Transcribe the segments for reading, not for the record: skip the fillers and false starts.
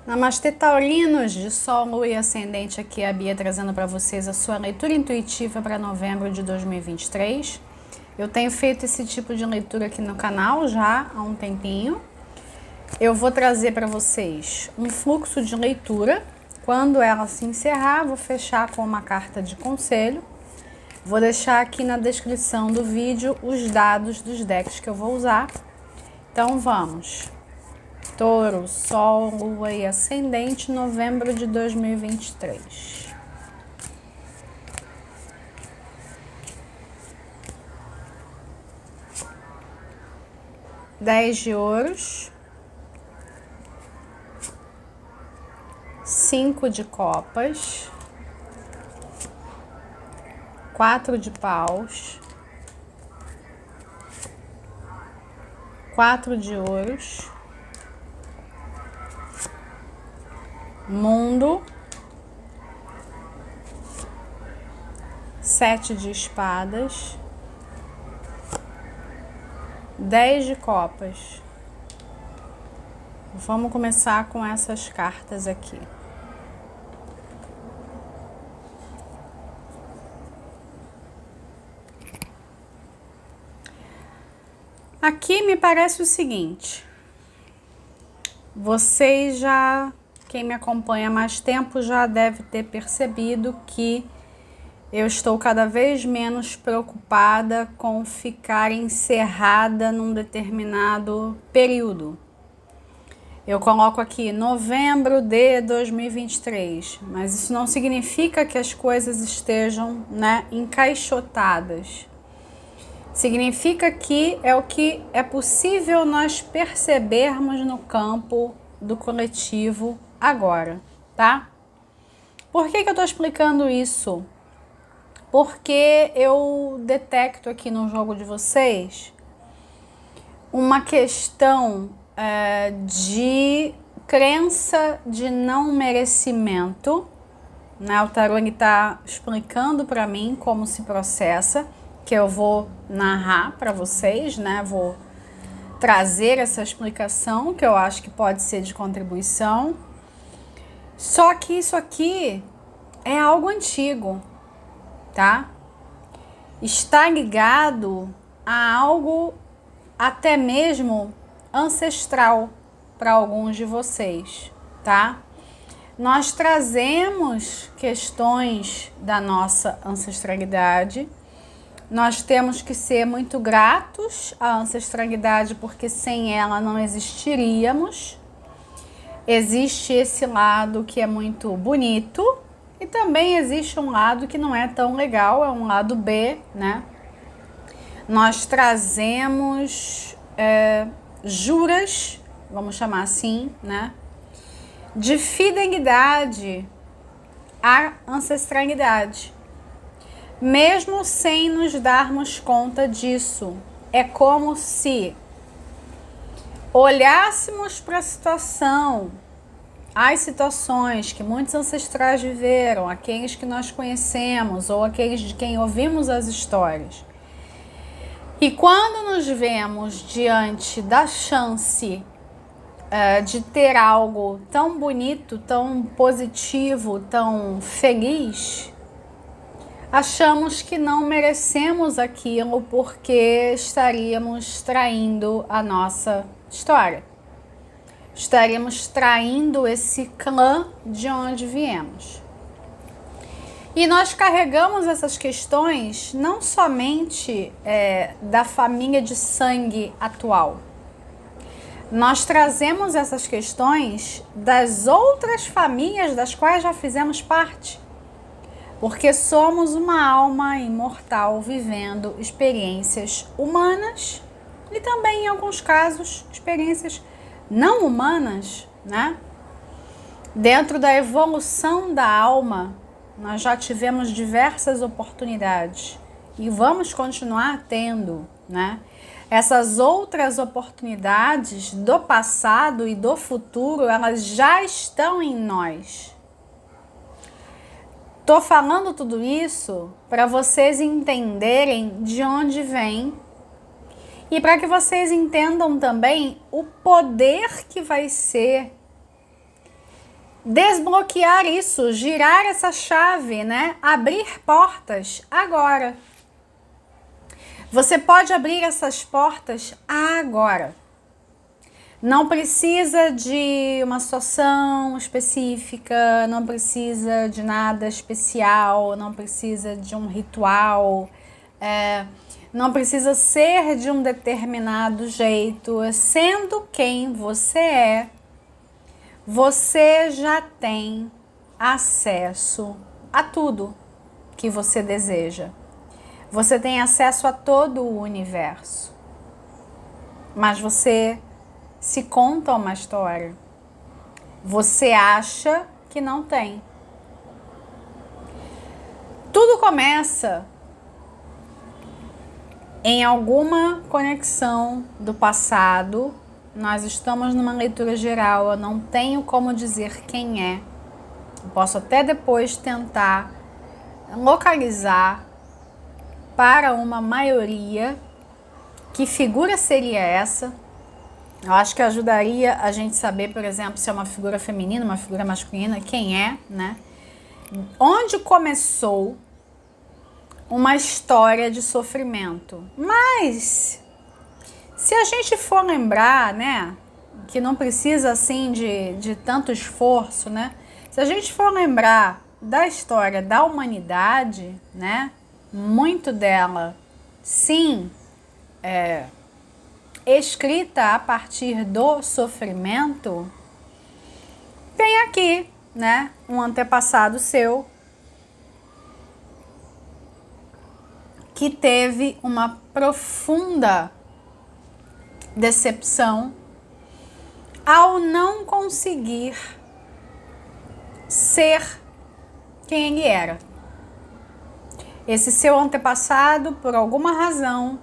Namastê, taurinos de Sol, Lua e Ascendente. Aqui é a Bia trazendo para vocês a sua leitura intuitiva para novembro de 2023. Eu tenho feito esse tipo de leitura aqui no canal já há um tempinho. Eu vou trazer para vocês um fluxo de leitura. Quando ela se encerrar, vou fechar com uma carta de conselho. Vou deixar aqui na descrição do vídeo os dados dos decks que eu vou usar. Então vamos. Touro, Sol, Lua e Ascendente, novembro de 2023. Dez de ouros. 5 de copas. 4 de paus. 4 de ouros. Mundo, 7 de espadas, 10 de copas. Vamos começar com essas cartas aqui. Aqui me parece o seguinte, vocês já... Quem me acompanha há mais tempo já deve ter percebido que eu estou cada vez menos preocupada com ficar encerrada num determinado período. Eu coloco aqui novembro de 2023, mas isso não significa que as coisas estejam, encaixotadas. Significa que é o que é possível nós percebermos no campo do coletivo agora, tá? Por que eu tô explicando isso? Porque eu detecto aqui no jogo de vocês uma questão de crença de não merecimento, né? O tarô tá explicando para mim como se processa, que eu vou narrar para vocês, né? Vou trazer essa explicação que eu acho que pode ser de contribuição. Só que isso aqui é algo antigo, tá? Está ligado a algo até mesmo ancestral para alguns de vocês, tá? Nós trazemos questões da nossa ancestralidade. Nós temos que ser muito gratos à ancestralidade, porque sem ela não existiríamos. Existe esse lado que é muito bonito e também existe um lado que não é tão legal, é um lado B, né? Nós trazemos juras, vamos chamar assim, né? De fidelidade à ancestralidade. Mesmo sem nos darmos conta disso, é como se olhássemos para a situação, as situações que muitos ancestrais viveram, aqueles que nós conhecemos ou aqueles de quem ouvimos as histórias. E quando nos vemos diante da chance de ter algo tão bonito, tão positivo, tão feliz, achamos que não merecemos aquilo porque estaríamos traindo a nossa história. Estaríamos traindo esse clã de onde viemos. E nós carregamos essas questões não somente da família de sangue atual. Nós trazemos essas questões das outras famílias das quais já fizemos parte. Porque somos uma alma imortal vivendo experiências humanas e também, em alguns casos, experiências não humanas, né? Dentro da evolução da alma, nós já tivemos diversas oportunidades e vamos continuar tendo, né? Essas outras oportunidades do passado e do futuro, elas já estão em nós. Tô falando tudo isso para vocês entenderem de onde vem e para que vocês entendam também o poder que vai ser desbloquear isso, girar essa chave, né? Abrir portas agora. Você pode abrir essas portas agora. Não precisa de uma situação específica, não precisa de nada especial, não precisa de um ritual, não precisa ser de um determinado jeito. Sendo quem você já tem acesso a tudo que você deseja. Você tem acesso a todo o universo. Mas você se conta uma história. Você acha que não tem. Tudo começa em alguma conexão do passado. Nós estamos numa leitura geral, eu não tenho como dizer quem é. Eu posso até depois tentar localizar para uma maioria que figura seria essa. Eu acho que ajudaria a gente saber, por exemplo, se é uma figura feminina, uma figura masculina, quem é, né? Onde começou uma história de sofrimento. Mas se a gente for lembrar, né, que não precisa assim de tanto esforço, né? Se a gente for lembrar da história da humanidade, né, muito dela, sim, escrita a partir do sofrimento, tem aqui, né, um antepassado seu que teve uma profunda decepção ao não conseguir ser quem ele era. Esse seu antepassado, por alguma razão,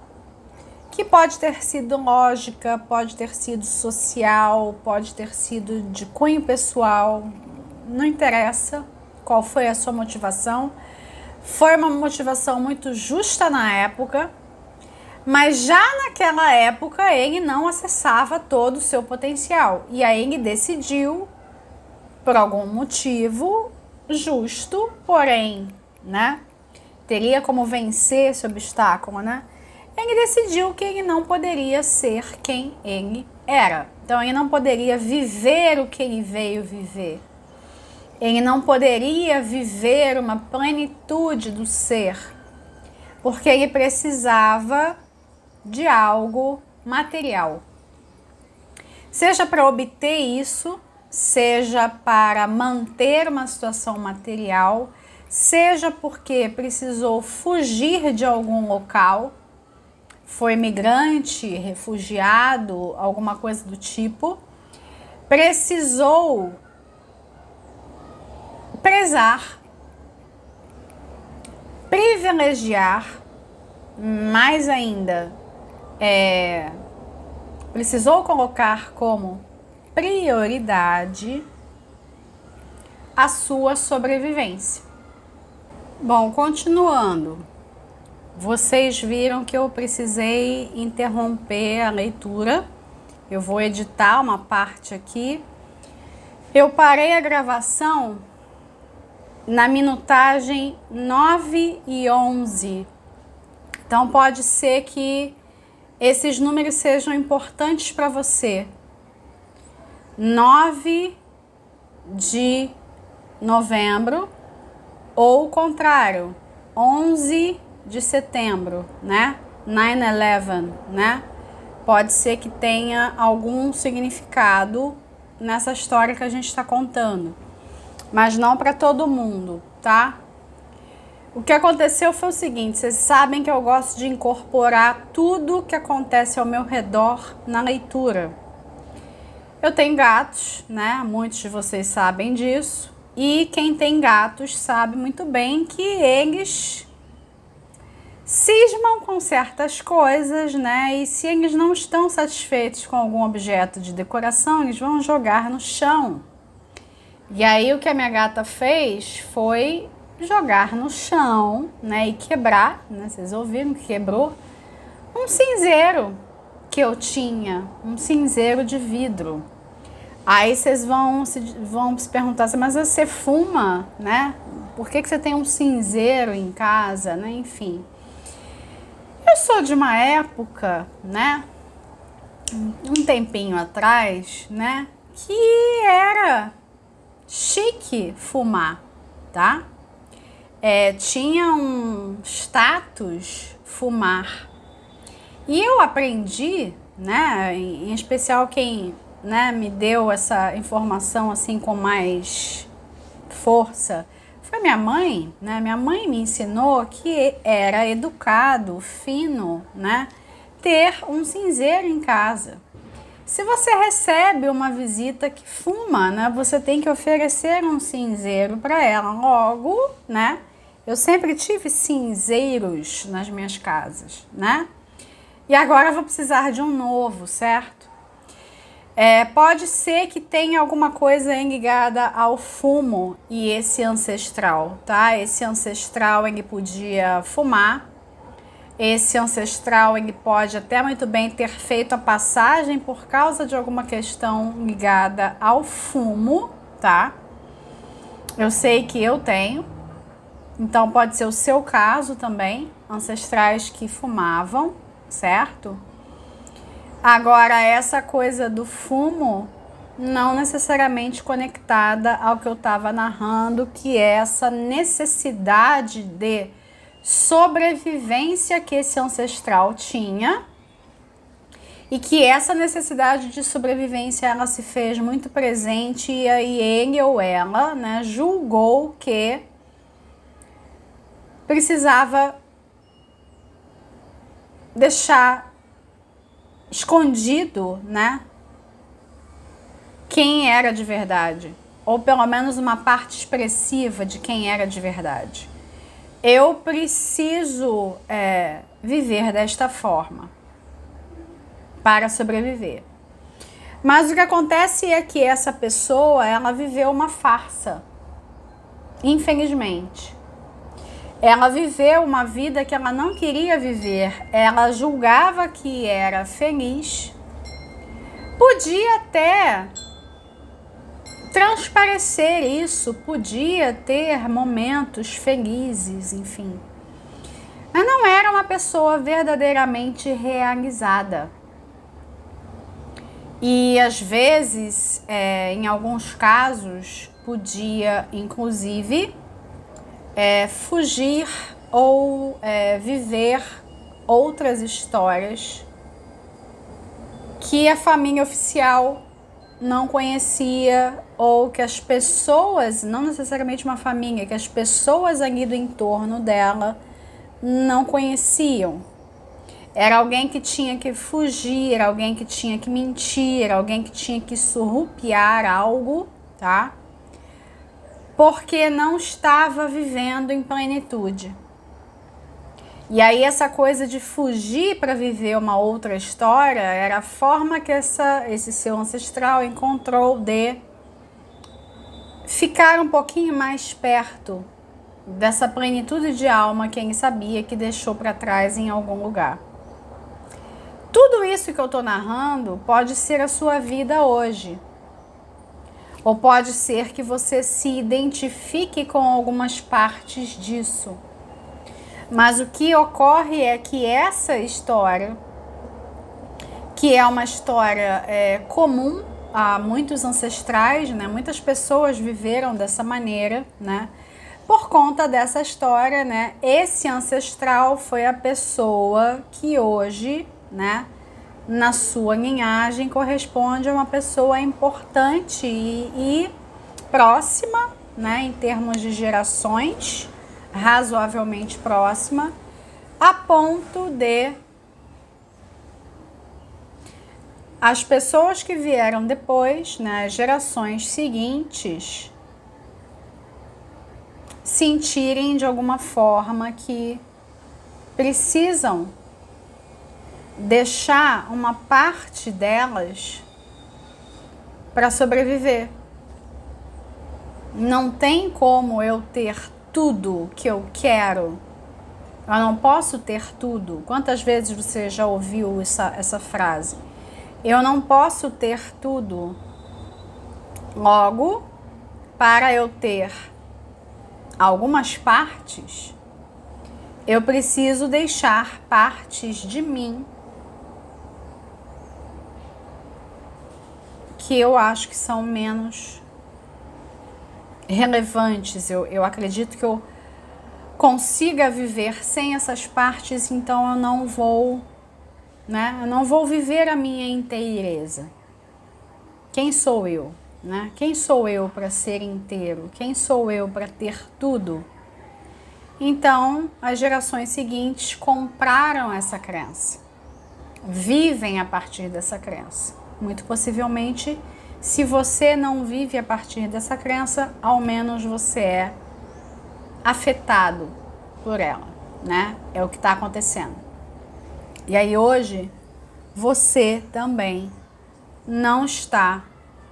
que pode ter sido lógica, pode ter sido social, pode ter sido de cunho pessoal, não interessa qual foi a sua motivação. Foi uma motivação muito justa na época, mas já naquela época ele não acessava todo o seu potencial. E aí ele decidiu, por algum motivo justo, porém, né, teria como vencer esse obstáculo, né? Ele decidiu que ele não poderia ser quem ele era. Então ele não poderia viver o que ele veio viver. Ele não poderia viver uma plenitude do ser, porque ele precisava de algo material. Seja para obter isso, seja para manter uma situação material, seja porque precisou fugir de algum local, foi migrante, refugiado, alguma coisa do tipo, precisou prezar, privilegiar, mais ainda, precisou colocar como prioridade a sua sobrevivência. Bom, continuando, vocês viram que eu precisei interromper a leitura. Eu vou editar uma parte aqui. Eu parei a gravação na minutagem 9:11. Então pode ser que esses números sejam importantes para você. 9 de novembro ou o contrário, 11 de setembro, né? 9/11, né? Pode ser que tenha algum significado nessa história que a gente está contando, mas não para todo mundo, tá? O que aconteceu foi o seguinte: vocês sabem que eu gosto de incorporar tudo que acontece ao meu redor na leitura. Eu tenho gatos, né? Muitos de vocês sabem disso. E quem tem gatos sabe muito bem que eles cismam com certas coisas, né? E se eles não estão satisfeitos com algum objeto de decoração, eles vão jogar no chão. E aí o que a minha gata fez foi jogar no chão, né? E quebrar, né? Vocês ouviram que quebrou um cinzeiro que eu tinha, um cinzeiro de vidro. Aí vocês vão se perguntar assim, mas você fuma, né? Por que você tem um cinzeiro em casa, né? Enfim. Eu sou de uma época, né? Um tempinho atrás, né? Que era chique fumar, tá? Tinha um status fumar. E eu aprendi, né? Em especial quem, né, me deu essa informação assim com mais força foi minha mãe, né? Minha mãe me ensinou que era educado, fino, né? Ter um cinzeiro em casa. Se você recebe uma visita que fuma, né? Você tem que oferecer um cinzeiro para ela. Logo, né? Eu sempre tive cinzeiros nas minhas casas, né? E agora eu vou precisar de um novo, certo? Pode ser que tenha alguma coisa ligada ao fumo e esse ancestral, tá? Esse ancestral ele podia fumar, esse ancestral ele pode até muito bem ter feito a passagem por causa de alguma questão ligada ao fumo, tá? Eu sei que eu tenho, então pode ser o seu caso também, ancestrais que fumavam, certo? Agora, essa coisa do fumo, não necessariamente conectada ao que eu estava narrando, que é essa necessidade de sobrevivência que esse ancestral tinha, e que essa necessidade de sobrevivência ela se fez muito presente, e aí ele ou ela, né, julgou que precisava deixar escondido, né, quem era de verdade, ou pelo menos uma parte expressiva de quem era de verdade. Eu preciso viver desta forma para sobreviver. Mas o que acontece é que essa pessoa, ela viveu uma farsa, infelizmente. Ela viveu uma vida que ela não queria viver. Ela julgava que era feliz. Podia até transparecer isso, podia ter momentos felizes, enfim. Mas não era uma pessoa verdadeiramente realizada. E às vezes, em alguns casos, podia inclusive fugir ou viver outras histórias que a família oficial não conhecia, ou que as pessoas, não necessariamente uma família, que as pessoas ali do entorno dela não conheciam. Era alguém que tinha que fugir, alguém que tinha que mentir, alguém que tinha que surrupiar algo, tá? Porque não estava vivendo em plenitude. E aí essa coisa de fugir para viver uma outra história era a forma que esse seu ancestral encontrou de ficar um pouquinho mais perto dessa plenitude de alma que ele sabia que deixou para trás em algum lugar. Tudo isso que eu estou narrando pode ser a sua vida hoje. Ou pode ser que você se identifique com algumas partes disso. Mas o que ocorre é que essa história, que é uma história comum a muitos ancestrais, né? Muitas pessoas viveram dessa maneira, né? Por conta dessa história, né? Esse ancestral foi a pessoa que hoje, né, na sua linhagem, corresponde a uma pessoa importante e próxima, né, em termos de gerações, razoavelmente próxima, a ponto de as pessoas que vieram depois, né, gerações seguintes, sentirem de alguma forma que precisam deixar uma parte delas para sobreviver. Não tem como eu ter tudo que eu quero. Eu não posso ter tudo. Quantas vezes você já ouviu essa frase? Eu não posso ter tudo. Logo, para eu ter algumas partes, eu preciso deixar partes de mim que eu acho que são menos relevantes. Eu acredito que eu consiga viver sem essas partes, então eu não vou, né? Eu não vou viver a minha inteireza. Quem sou eu, né? Quem sou eu para ser inteiro? Quem sou eu para ter tudo? Então, as gerações seguintes compraram essa crença, vivem a partir dessa crença. Muito possivelmente, se você não vive a partir dessa crença, ao menos você é afetado por ela, né? É o que está acontecendo. E aí hoje, você também não está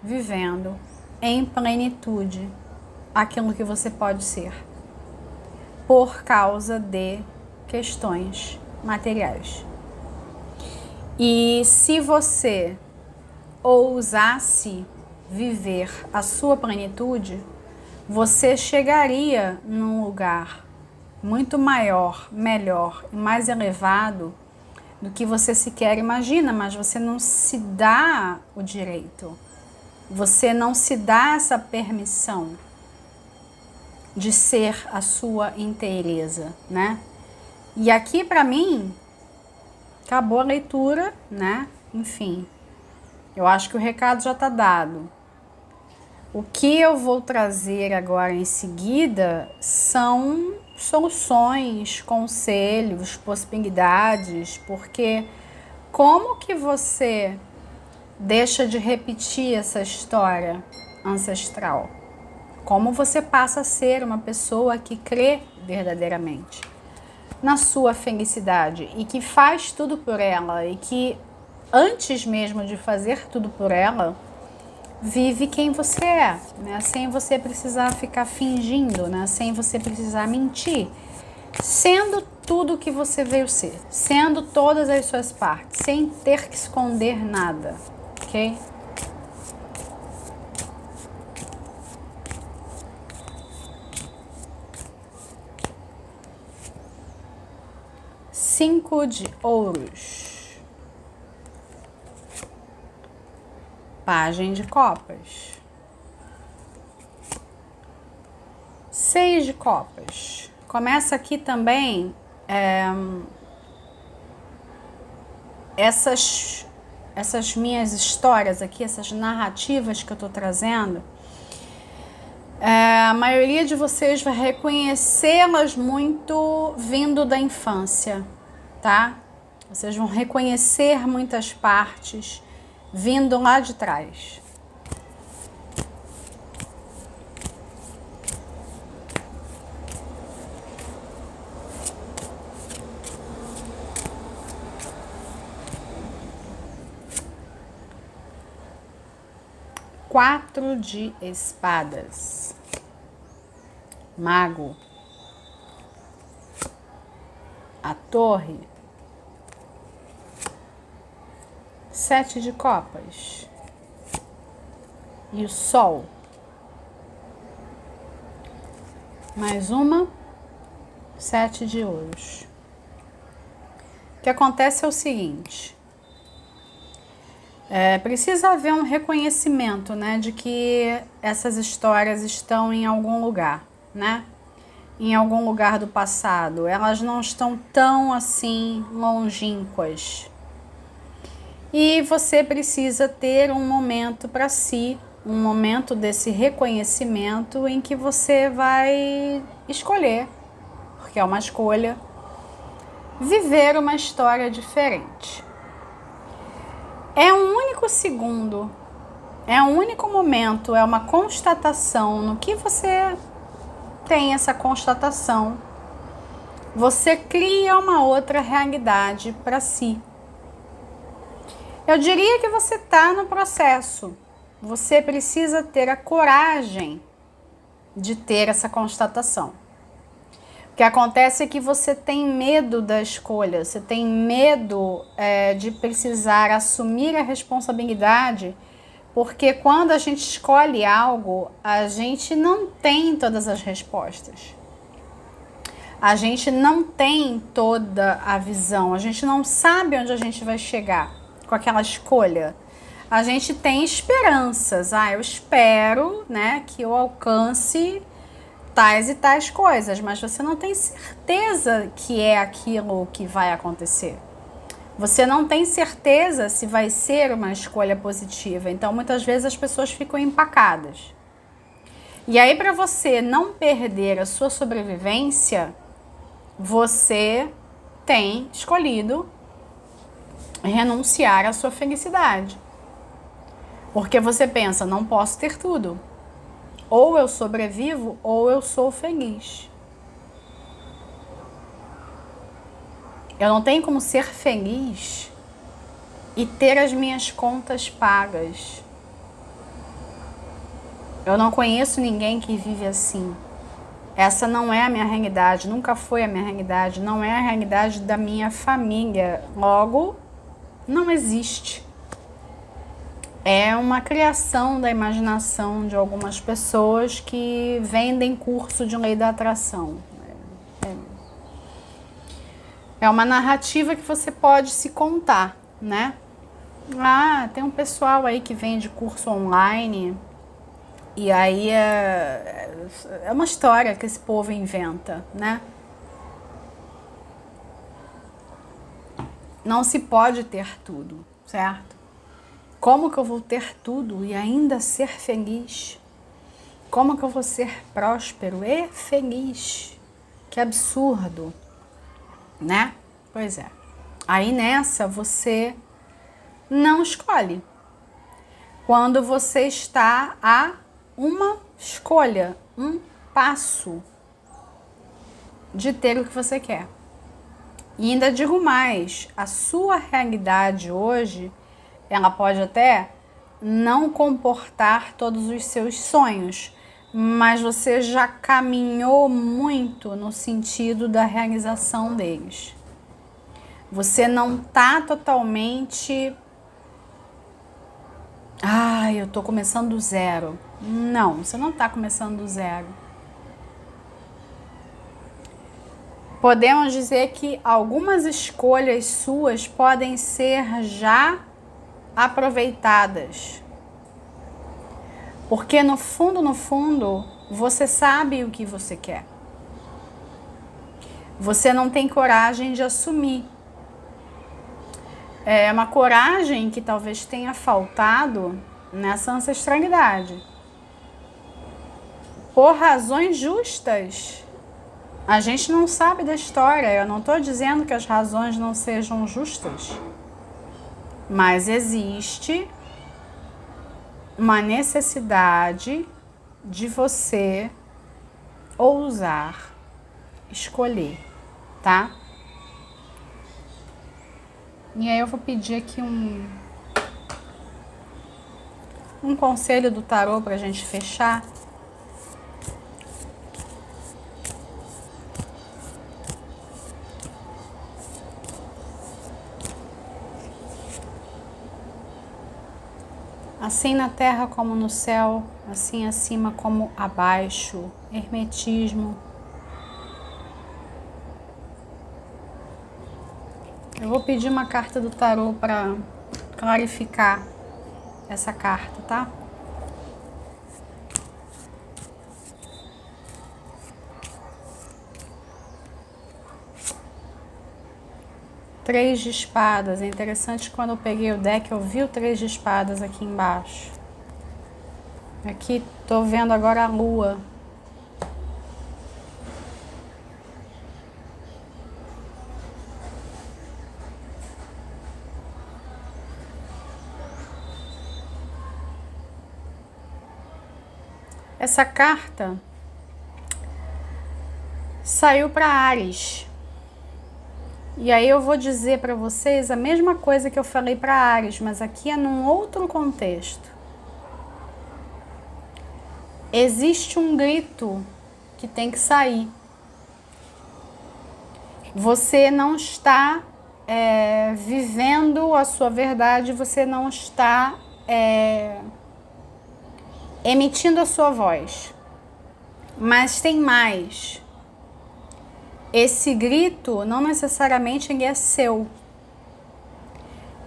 vivendo em plenitude aquilo que você pode ser, por causa de questões materiais. E se você ousasse viver a sua plenitude, você chegaria num lugar muito maior, melhor e mais elevado do que você sequer imagina, mas você não se dá o direito, você não se dá essa permissão de ser a sua inteireza, né? E aqui para mim acabou a leitura, né? Enfim, eu acho que o recado já está dado. O que eu vou trazer agora em seguida são soluções, conselhos, possibilidades, porque como que você deixa de repetir essa história ancestral? Como você passa a ser uma pessoa que crê verdadeiramente na sua felicidade e que faz tudo por ela e que antes mesmo de fazer tudo por ela, vive quem você é, né? Sem você precisar ficar fingindo, né? Sem você precisar mentir, sendo tudo que você veio ser, sendo todas as suas partes, sem ter que esconder nada, ok? Cinco de ouros, Pagem de copas, 6 de copas. Começa aqui também essas minhas histórias aqui, essas narrativas que eu tô trazendo. A maioria de vocês vai reconhecê-las muito vindo da infância, tá? Vocês vão reconhecer muitas partes vindo lá de trás. Quatro de espadas, Mago, a torre, 7 de copas e o sol. Mais uma, 7 de ouros. O que acontece é o seguinte, precisa haver um reconhecimento, né, de que essas histórias estão em algum lugar, né? Em algum lugar do passado. Elas não estão tão assim longínquas. E você precisa ter um momento para si, um momento desse reconhecimento em que você vai escolher, porque é uma escolha, viver uma história diferente. É um único segundo, é um único momento, é uma constatação. No que você tem essa constatação, você cria uma outra realidade para si. Eu diria que você está no processo. Você precisa ter a coragem de ter essa constatação. O que acontece é que você tem medo da escolha, você tem medo de precisar assumir a responsabilidade Porque quando a gente escolhe algo, a gente não tem todas as respostas. A gente não tem toda a visão, a gente não sabe onde a gente vai chegar com aquela escolha. A gente tem esperanças. Eu espero, né, que eu alcance tais e tais coisas, mas você não tem certeza que é aquilo que vai acontecer. Você não tem certeza se vai ser uma escolha positiva. Então, muitas vezes as pessoas ficam empacadas. E aí, para você não perder a sua sobrevivência, você tem escolhido renunciar à sua felicidade. Porque você pensa, não posso ter tudo. Ou eu sobrevivo, ou eu sou feliz. Eu não tenho como ser feliz e ter as minhas contas pagas. Eu não conheço ninguém que vive assim. Essa não é a minha realidade, nunca foi a minha realidade, não é a realidade da minha família. Logo, não existe. É uma criação da imaginação de algumas pessoas que vendem curso de lei da atração. É uma narrativa que você pode se contar, né? Tem um pessoal aí que vende curso online e aí é uma história que esse povo inventa, né? Não se pode ter tudo, certo? Como que eu vou ter tudo e ainda ser feliz? Como que eu vou ser próspero e feliz? Que absurdo, né? Pois é. Aí nessa você não escolhe. Quando você está a uma escolha, um passo de ter o que você quer. E ainda digo mais, a sua realidade hoje, ela pode até não comportar todos os seus sonhos, mas você já caminhou muito no sentido da realização deles. Você não está totalmente... eu tô começando do zero. Não, você não está começando do zero. Podemos dizer que algumas escolhas suas podem ser já aproveitadas. Porque no fundo, você sabe o que você quer. Você não tem coragem de assumir. É uma coragem que talvez tenha faltado nessa ancestralidade. Por razões justas. A gente não sabe da história. Eu não estou dizendo que as razões não sejam justas. Mas existe uma necessidade de você ousar escolher, tá? E aí eu vou pedir aqui um conselho do tarô pra gente fechar. Assim na terra como no céu, assim acima como abaixo, hermetismo. Eu vou pedir uma carta do tarô para clarificar essa carta, tá? Três de espadas. É interessante que quando eu peguei o deck eu vi o três de espadas aqui embaixo. Aqui tô vendo agora a lua. Essa carta saiu para Áries. E aí eu vou dizer para vocês a mesma coisa que eu falei para Áries, mas aqui é num outro contexto. Existe um grito que tem que sair. Você não está vivendo a sua verdade, você não está emitindo a sua voz. Mas tem mais. Esse grito não necessariamente ele é seu.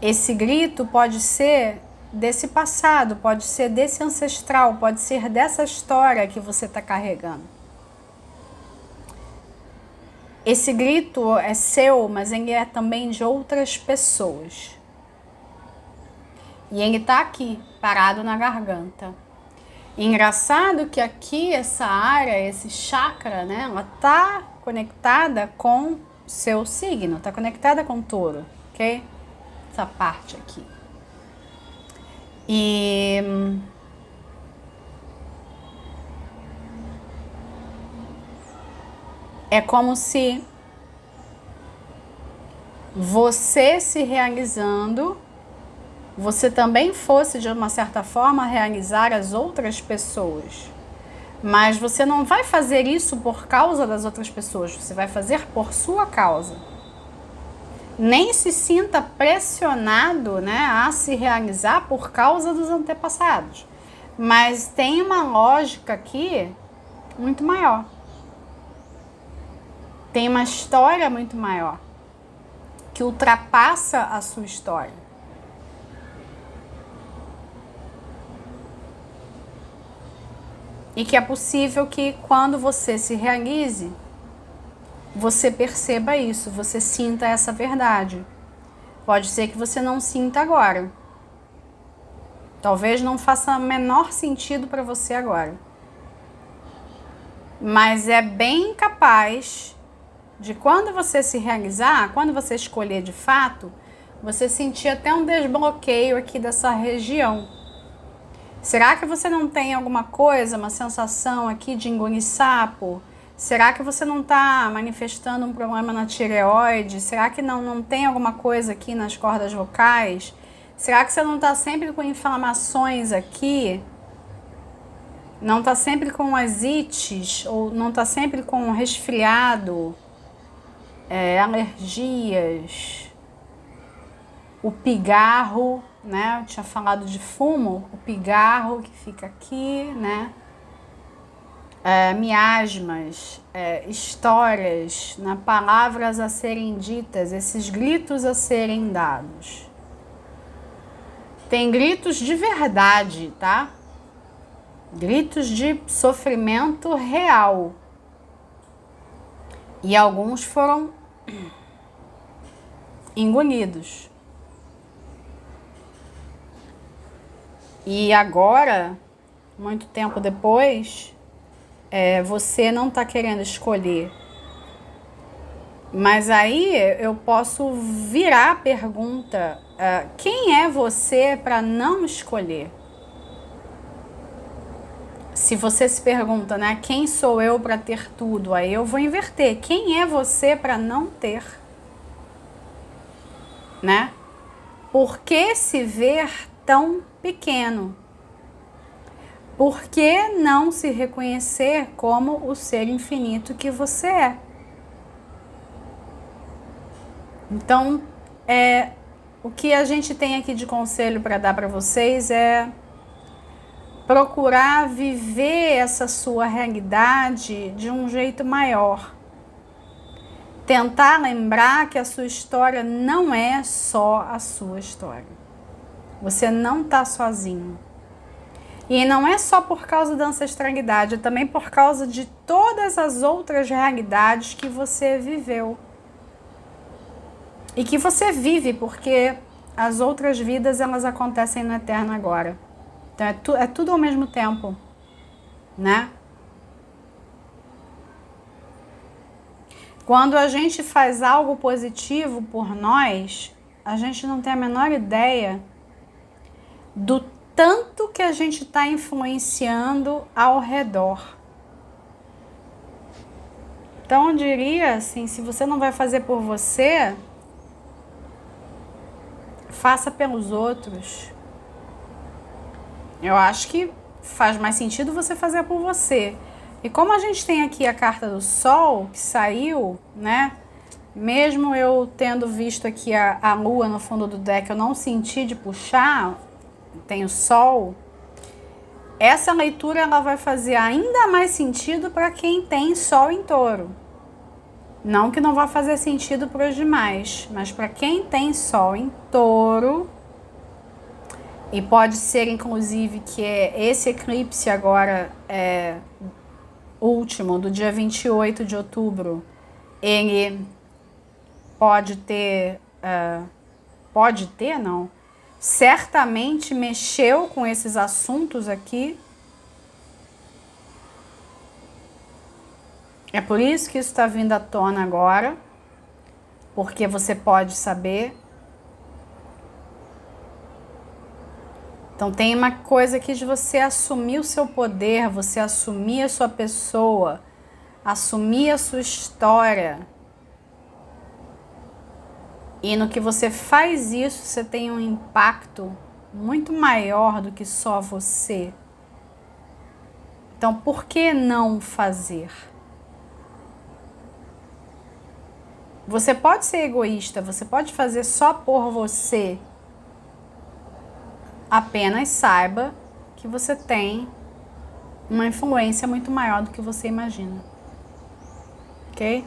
Esse grito pode ser desse passado, pode ser desse ancestral, pode ser dessa história que você está carregando. Esse grito é seu, mas ele é também de outras pessoas. E ele está aqui, parado na garganta. E engraçado que aqui, essa área, esse chakra, né, ela está conectada com seu signo, está conectada com Touro, ok? Essa parte aqui. E é como se você se realizando, você também fosse, de uma certa forma, realizar as outras pessoas. Mas você não vai fazer isso por causa das outras pessoas, você vai fazer por sua causa. Nem se sinta pressionado, né, a se realizar por causa dos antepassados. Mas tem uma lógica aqui muito maior. Tem uma história muito maior, que ultrapassa a sua história. E que é possível que quando você se realize, você perceba isso, você sinta essa verdade. Pode ser que você não sinta agora. Talvez não faça o menor sentido para você agora. Mas é bem capaz de quando você se realizar, quando você escolher de fato, você sentir até um desbloqueio aqui dessa região. Será que você não tem alguma coisa, uma sensação aqui de engolir sapo? Será que você não está manifestando um problema na tireoide? Será que não tem alguma coisa aqui nas cordas vocais? Será que você não está sempre com inflamações aqui? Não está sempre com asites? Ou não está sempre com resfriado? Alergias? O pigarro, né? Eu tinha falado de fumo, o pigarro que fica aqui, né? Miasmas, histórias, né? Palavras a serem ditas, esses gritos a serem dados. Tem gritos de verdade, tá? Gritos de sofrimento real. E alguns foram engolidos. E agora, muito tempo depois, você não está querendo escolher. Mas aí eu posso virar a pergunta, quem é você para não escolher? Se você se pergunta, né, quem sou eu para ter tudo? Aí eu vou inverter. Quem é você para não ter? Né? Por que se ver tão pequeno? Por que não se reconhecer como o ser infinito que você é? Então, o que a gente tem aqui de conselho para dar para vocês é procurar viver essa sua realidade de um jeito maior. Tentar lembrar que a sua história não é só a sua história. Você não está sozinho. E não é só por causa da ancestralidade, é também por causa de todas as outras realidades que você viveu. E que você vive, porque as outras vidas, elas acontecem no eterno agora. Então é tudo ao mesmo tempo, né? Quando a gente faz algo positivo por nós, a gente não tem a menor ideia do tanto que a gente está influenciando ao redor. Então eu diria assim, se você não vai fazer por você, faça pelos outros. Eu acho que faz mais sentido você fazer por você. E como a gente tem aqui a carta do Sol, que saiu, né? Mesmo eu tendo visto aqui a Lua no fundo do deck, eu não senti de puxar, tem o Sol. essa leitura ela vai fazer ainda mais sentido para quem tem Sol em Touro. Não que não vá fazer sentido para os demais, mas para quem tem Sol em Touro, e pode ser inclusive que esse eclipse agora último, do dia 28 de outubro, ele certamente mexeu com esses assuntos aqui. É por isso que isso está vindo à tona agora, porque você pode saber. Então tem uma coisa aqui de você assumir o seu poder, você assumir a sua pessoa, assumir a sua história. E no que você faz isso, você tem um impacto muito maior do que só você. Então, por que não fazer? Você pode ser egoísta, você pode fazer só por você. Apenas saiba que você tem uma influência muito maior do que você imagina. Ok?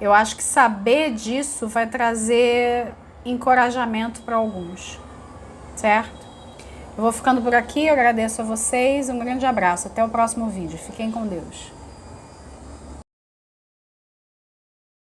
Eu acho que saber disso vai trazer encorajamento para alguns, certo? Eu vou ficando por aqui, eu agradeço a vocês, um grande abraço, até o próximo vídeo, fiquem com Deus.